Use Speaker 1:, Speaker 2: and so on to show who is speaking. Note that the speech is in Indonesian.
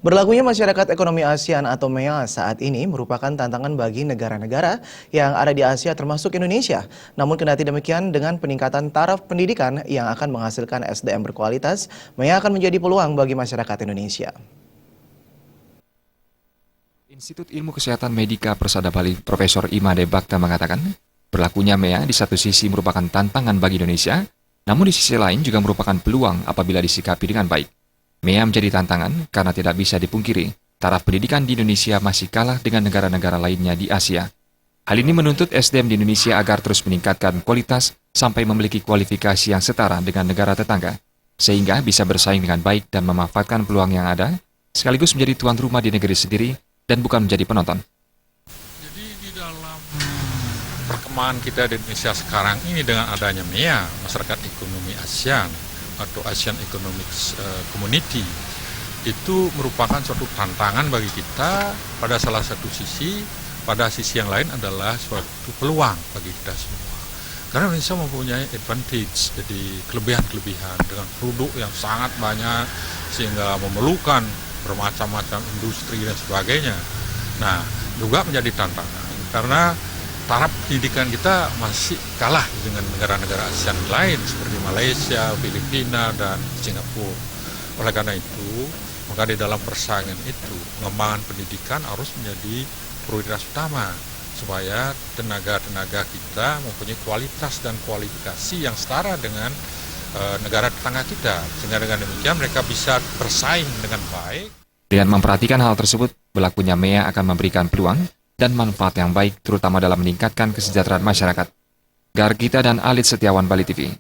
Speaker 1: Berlakunya masyarakat ekonomi ASEAN atau MEA saat ini merupakan tantangan bagi negara-negara yang ada di Asia termasuk Indonesia. Namun kendati demikian, dengan peningkatan taraf pendidikan yang akan menghasilkan SDM berkualitas, MEA akan menjadi peluang bagi masyarakat Indonesia.
Speaker 2: Institut Ilmu Kesehatan Medika Persada Bali, Profesor Imade Bakta mengatakan, berlakunya MEA di satu sisi merupakan tantangan bagi Indonesia, namun di sisi lain juga merupakan peluang apabila disikapi dengan baik. MEA menjadi tantangan karena tidak bisa dipungkiri, taraf pendidikan di Indonesia masih kalah dengan negara-negara lainnya di Asia. Hal ini menuntut SDM di Indonesia agar terus meningkatkan kualitas sampai memiliki kualifikasi yang setara dengan negara tetangga, sehingga bisa bersaing dengan baik dan memanfaatkan peluang yang ada, sekaligus menjadi tuan rumah di negeri sendiri dan bukan menjadi penonton.
Speaker 3: Jadi di dalam perkembangan kita di Indonesia sekarang ini dengan adanya MEA, Masyarakat Ekonomi ASEAN, atau ASEAN Economic Community, itu merupakan suatu tantangan bagi kita pada salah satu sisi, pada sisi yang lain adalah suatu peluang bagi kita semua. Karena Indonesia mempunyai advantage, jadi kelebihan-kelebihan dengan produk yang sangat banyak sehingga memerlukan bermacam-macam industri dan sebagainya. Nah, juga menjadi tantangan karena taraf pendidikan kita masih kalah dengan negara-negara ASEAN lain seperti Malaysia, Filipina, dan Singapura. Oleh karena itu, maka di dalam persaingan itu, pengembangan pendidikan harus menjadi prioritas utama supaya tenaga-tenaga kita mempunyai kualitas dan kualifikasi yang setara dengan negara tetangga kita. Sehingga dengan demikian mereka bisa bersaing dengan baik.
Speaker 2: Dengan memperhatikan hal tersebut, berlakunya MEA akan memberikan peluang dan manfaat yang baik terutama dalam meningkatkan kesejahteraan masyarakat. Gargita dan Alit Setiawan, Bali TV.